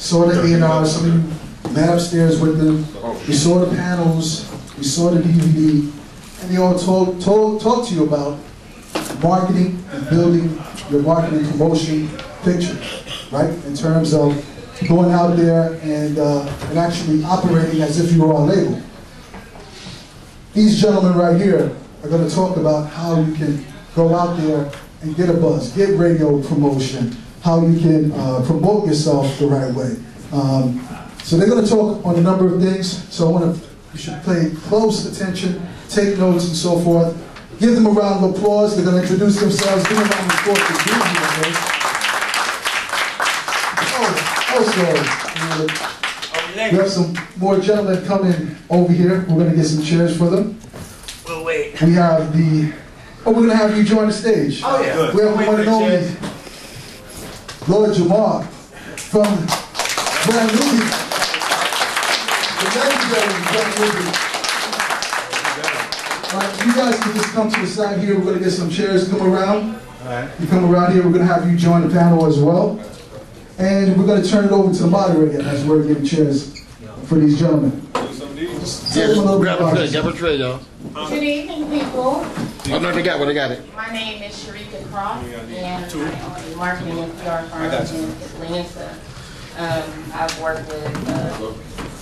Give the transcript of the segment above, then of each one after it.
saw the A&R, some of you met upstairs with them. We saw the panels, we saw the DVD, and they all talked to you about marketing and building your marketing promotion picture, right? In terms of going out there and actually operating as if you were on label. These gentlemen right here are going to talk about how you can go out there and get a buzz, get radio promotion, how you can promote yourself the right way. So they're going to talk on a number of things, so you should pay close attention, take notes and so forth. Give them a round of applause. They're going to introduce themselves. Give them a round of applause for being here, okay? Also, we have some more gentlemen coming over here. We're going to get some chairs for them. We'll wait. We have we're going to have you join the stage. Oh, yeah. We have one and only Lord Jamar from Brand Newbie. The legendary Brand Newbie. You guys can just come to the side here. We're going to get some chairs. Come around. You come around here. We're going to have you join the panel as well. And we're going to turn it over to the moderator as we're getting chairs for these gentlemen. Grab a tray, y'all. Good evening, people. Oh, no, they got it. My name is Sharika Cross, and I own a marketing and PR firm in Atlanta. I've worked with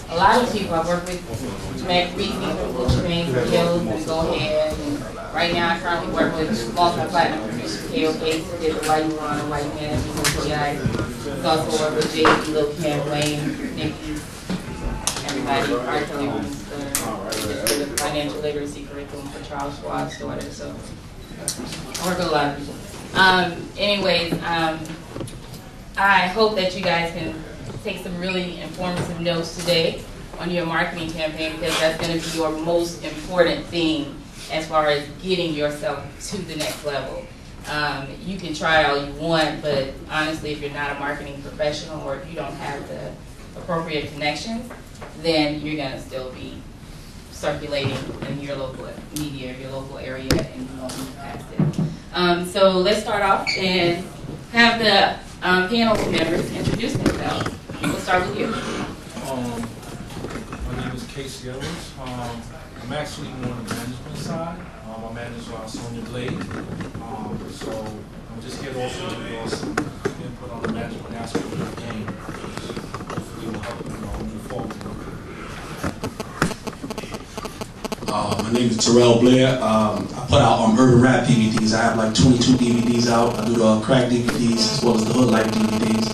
a lot of people. I've worked with Mac Reezy from Gucci Mane videos and Go Ahead. And right now, I currently work with multi-platinum producer KOK, who did the White One, White Man, and POWWER. I've also worked with Jay-Z, Lil Cam, Wayne, Nicki, everybody. Arthur runs the financial literacy curriculum for Charles Schwab's daughter. So I work with a lot of people. Anyways, I hope that you guys can take some really informative notes today on your marketing campaign, because that's going to be your most important thing as far as getting yourself to the next level. You can try all you want, but honestly, if you're not a marketing professional or if you don't have the appropriate connections, then you're going to still be circulating in your local media, your local area, and you won't move past it. So let's start off and have the panel members introduce themselves. We'll start with you. My name is Casey Evans. I'm actually more on the management side. My manager is Sonia Blade. So I'm just here to also give you all some input on the management aspect of the game. Hopefully will help move forward. My name is Terrell Blair. I put out urban rap DVDs. I have like 22 DVDs out. I do the crack DVDs as well as the hood life DVDs.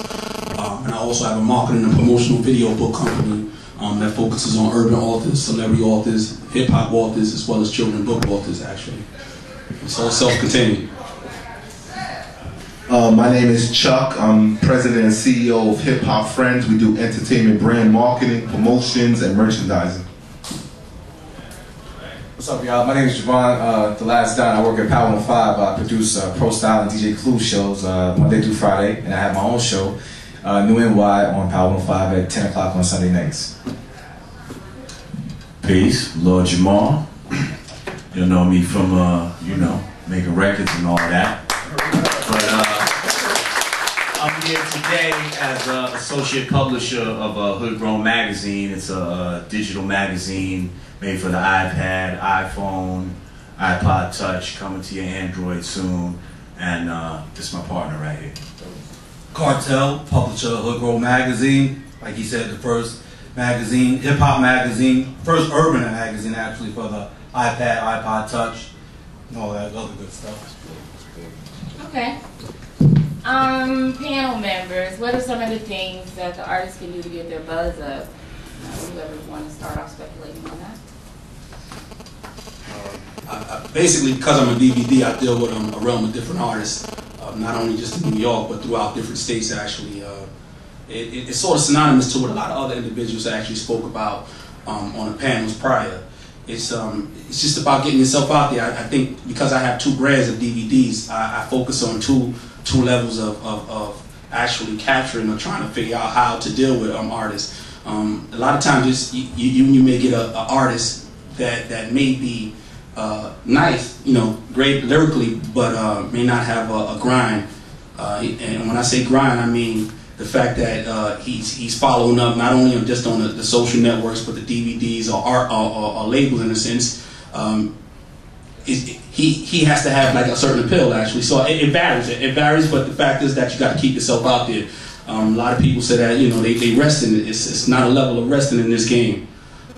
And I also have a marketing and promotional video book company that focuses on urban authors, celebrity authors, hip-hop authors, as well as children's book authors, actually. It's all self-contained. My name is Chuck. I'm president and CEO of Hip Hop Friends. We do entertainment brand marketing, promotions, and merchandising. What's up, y'all? My name is Javon, the last Don. I work at POWWER 5. I produce Pro Style and DJ Clue shows Monday through Friday, and I have my own show, New NY, on POWWER 5 at 10 o'clock on Sunday nights. Peace, Lord Jamar. You'll know me from, making records and all that. But I'm here today as an associate publisher of Hood Grown Magazine. It's a digital magazine made for the iPad, iPhone, iPod Touch, coming to your Android soon. And this is my partner right here. Cartel, publisher of Hood Grown Magazine. Like he said, the first magazine, hip-hop magazine, first urban magazine actually for the iPad, iPod Touch, and all that other good stuff. Okay. Panel members, what are some of the things that the artists can do to get their buzz up? Whoever wants to start off speculating on that. Basically, because I'm a DVD, I deal with a realm of different artists, not only just in New York, but throughout different states, actually. It's sort of synonymous to what a lot of other individuals actually spoke about on the panels prior. It's just about getting yourself out there. I think because I have 2 brands of DVDs, I focus on two levels of actually capturing or trying to figure out how to deal with artists. A lot of times, you may get an artist that may be nice, great lyrically, but may not have a grind. And when I say grind, I mean the fact that he's following up not only just on the social networks, but the DVDs or art or labels in a sense. He has to have like a certain appeal actually. So it varies. It varies, but the fact is that you got to keep yourself out there. A lot of people say that they rest in it. It's not a level of resting in this game.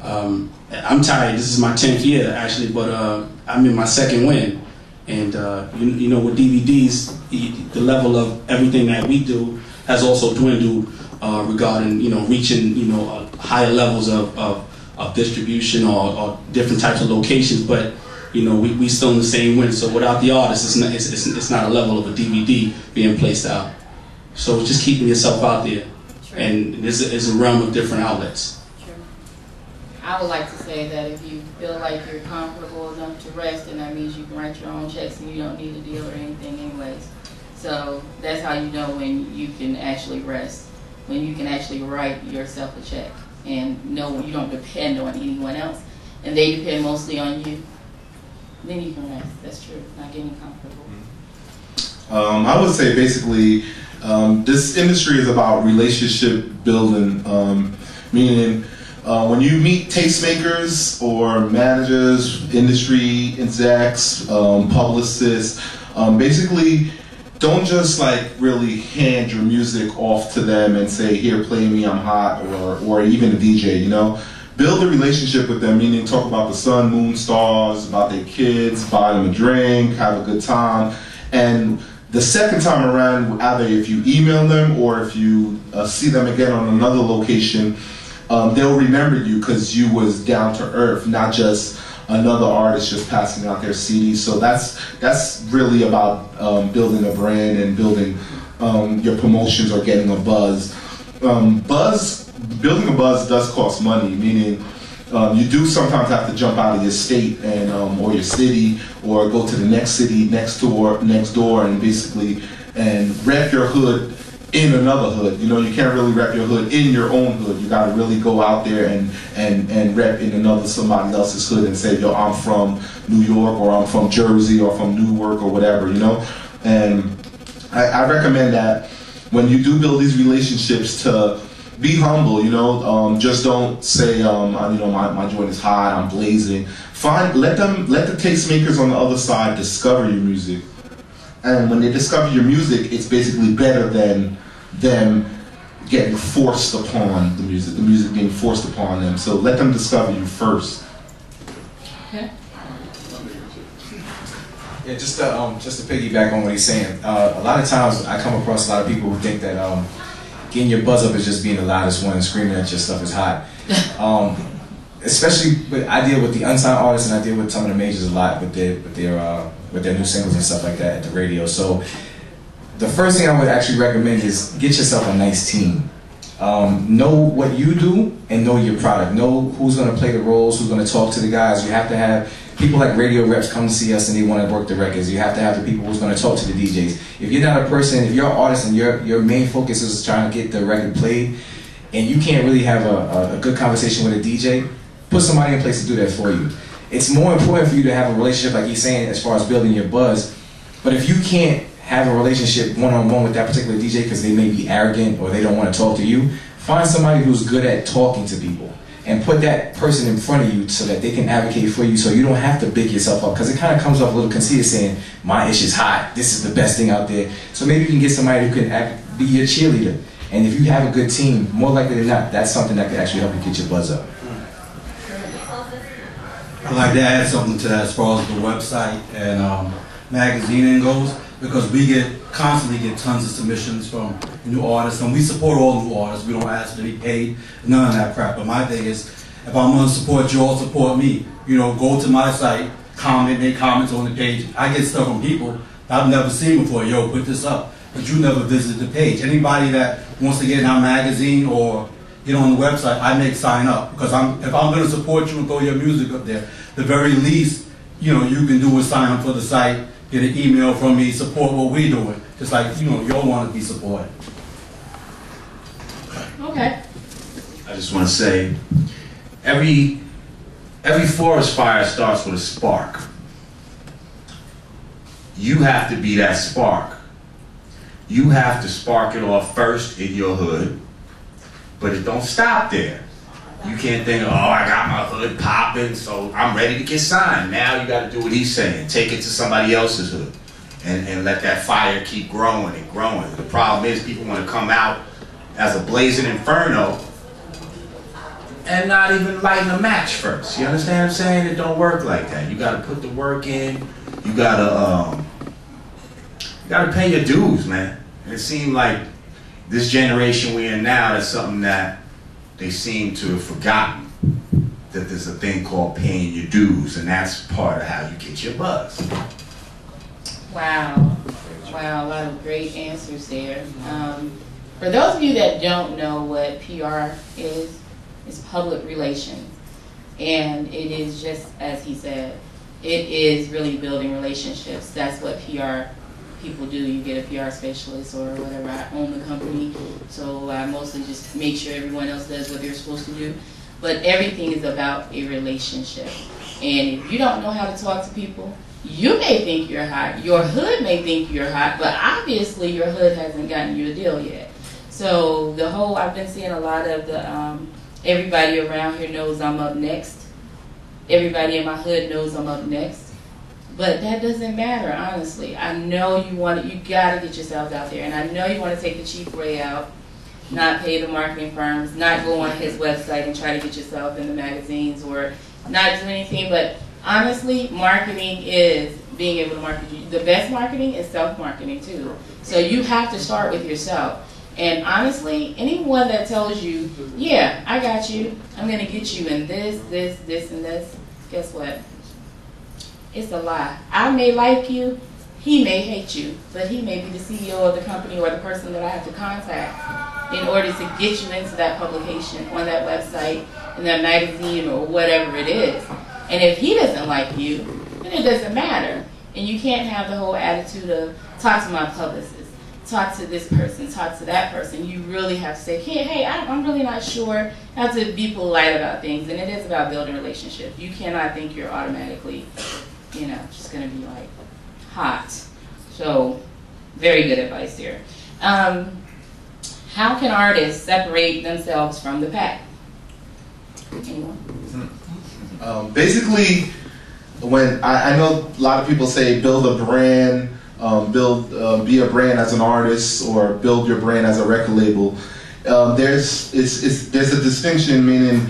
I'm tired. This is my 10th year actually, but I'm in my second win. And with DVDs, the level of everything that we do has also dwindled regarding reaching higher levels of distribution or different types of locations. But we still in the same win. So without the artist, it's not a level of a DVD being placed out. So it's just keeping yourself out there, and there's a realm of different outlets. I would like to say that if you feel like you're comfortable enough to rest, then that means you can write your own checks and you don't need a deal or anything anyways. So that's how you know when you can actually rest, when you can actually write yourself a check and know you don't depend on anyone else and they depend mostly on you. Then you can rest. That's true. Not getting comfortable. I would say basically this industry is about relationship building, meaning when you meet tastemakers or managers, industry execs, publicists, basically don't just like really hand your music off to them and say, here, play me, I'm hot, or even a DJ, Build a relationship with them, meaning talk about the sun, moon, stars, about their kids, buy them a drink, have a good time. And the second time around, either if you email them or if you see them again on another location, they'll remember you because you was down to earth, not just another artist just passing out their CDs. So that's really about building a brand and building your promotions or getting a buzz. Building a buzz does cost money, meaning you do sometimes have to jump out of your state and or your city or go to the next city next door and basically rep your hood in another hood. You can't really rep your hood in your own hood. You got to really go out there and rep in somebody else's hood and say, yo, I'm from New York or I'm from Jersey or from Newark or whatever, And I recommend that when you do build these relationships to be humble, just don't say, my joint is hot, I'm blazing. Let the tastemakers on the other side discover your music. And when they discover your music, it's basically better than them getting forced upon the music being forced upon them. So let them discover you first. Okay. Yeah, just to piggyback on what he's saying, a lot of times I come across a lot of people who think that getting your buzz up is just being the loudest one and screaming that your stuff is hot. Especially, I deal with the unsigned artists and I deal with some of the majors a lot with their new singles and stuff like that at the radio. So the first thing I would actually recommend is get yourself a nice team. Know what you do and know your product. Know who's going to play the roles, who's going to talk to the guys. You have to have people like radio reps come see us and they want to work the records. You have to have the people who's going to talk to the DJs. If you're not a person, if you're an artist and your main focus is trying to get the record played and you can't really have a good conversation with a DJ, put somebody in place to do that for you. It's more important for you to have a relationship, like he's saying, as far as building your buzz. But if you can't have a relationship one-on-one with that particular DJ because they may be arrogant or they don't want to talk to you, find somebody who's good at talking to people and put that person in front of you so that they can advocate for you so you don't have to big yourself up, because it kind of comes off a little conceited saying, my ish is hot, this is the best thing out there. So maybe you can get somebody who can be your cheerleader. And if you have a good team, more likely than not, that's something that can actually help you get your buzz up. I'd like to add something to that as far as the website and magazining goes, because we constantly get tons of submissions from new artists, and we support all new artists. We don't ask to be paid, none of that crap. But my thing is, if I'm going to support you all, support me. Go to my site, comment, make comments on the page. I get stuff from people I've never seen before. Yo, put this up, but you never visited the page. Anybody that wants to get in our magazine or get on the website, I make sign up, because if I'm going to support you and throw your music up there, the very least you can do is sign up for the site, get an email from me, support what we're doing, just like y'all want to be supported. Okay. I just want to say, every forest fire starts with a spark. You have to be that spark. You have to spark it off first in your hood, but it don't stop there. You can't think, oh, I got my hood popping, so I'm ready to get signed. Now you got to do what he's saying. Take it to somebody else's hood and let that fire keep growing and growing. The problem is people want to come out as a blazing inferno and not even lighting a match first. You understand what I'm saying? It don't work like that. You got to put the work in. You got to pay your dues, man. And it seemed like this generation we're in now, that's something that they seem to have forgotten, that there's a thing called paying your dues, and that's part of how you get your buzz. Wow. Wow, a lot of great answers there. For those of you that don't know what PR is, it's public relations. And it is just, as he said, it is really building relationships. That's what PR people do. You get a PR specialist or whatever. I own the company, so I mostly just make sure everyone else does what they're supposed to do. But everything is about a relationship. And if you don't know how to talk to people, you may think you're hot, your hood may think you're hot, but obviously your hood hasn't gotten you a deal yet. So the whole, I've been seeing a lot of the, everybody around here knows I'm up next. Everybody in my hood knows I'm up next. But that doesn't matter, honestly. I know you gotta get yourselves out there, and I know you want to take the cheap way out, not pay the marketing firms, not go on his website and try to get yourself in the magazines or not do anything. But honestly, marketing is being able to market you. The best marketing is self-marketing too. So you have to start with yourself. And honestly, anyone that tells you, yeah, I got you, I'm gonna get you in this, this, this, and this, guess what? It's a lie. I may like you, he may hate you, but he may be the CEO of the company or the person that I have to contact in order to get you into that publication, on that website, in that magazine, or whatever it is. And if he doesn't like you, then it doesn't matter. And you can't have the whole attitude of, talk to my publicist, talk to this person, talk to that person. You really have to say, hey, I'm really not sure. You have to be polite about things, and it is about building relationships. You cannot think you're automatically, just gonna be like hot. So, very good advice there. How can artists separate themselves from the pack? Anyone? Basically, when I know a lot of people say build a brand, be a brand as an artist, or build your brand as a record label. There's a distinction, meaning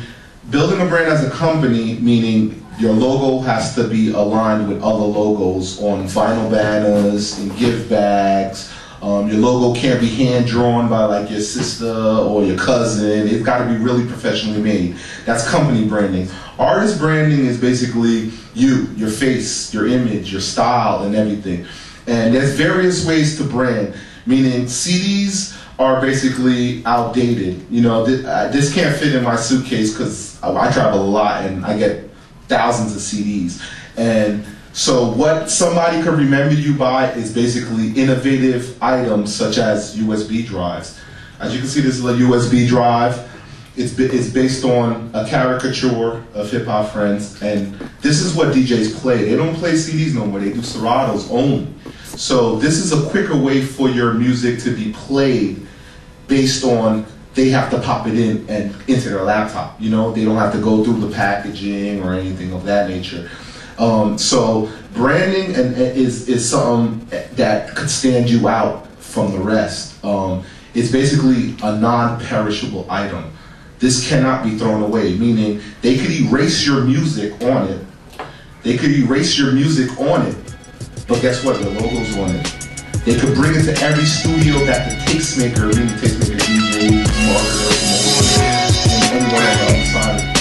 building a brand as a company, meaning your logo has to be aligned with other logos on vinyl banners and gift bags. Your logo can't be hand drawn by like your sister or your cousin. It's got to be really professionally made. That's company branding. Artist branding is basically you, your face, your image, your style, and everything. And there's various ways to brand, meaning CDs are basically outdated. This can't fit in my suitcase because I travel a lot and I get thousands of CDs. And so what somebody can remember you by is basically innovative items such as USB drives. As you can see, this is a USB drive. It's based on a caricature of hip hop friends, and this is what DJs play. They don't play CDs no more, they do Seratos only. So this is a quicker way for your music to be played based on they have to pop it in and into their laptop. They don't have to go through the packaging or anything of that nature. So branding is something that could stand you out from the rest. It's basically a non-perishable item. This cannot be thrown away, meaning they could erase your music on it. They could erase your music on it, but guess what? The logo's on it. They could bring it to every studio that the tastemaker, meaning tastemaker, DJ, marketer, promoter, and anyone on the other side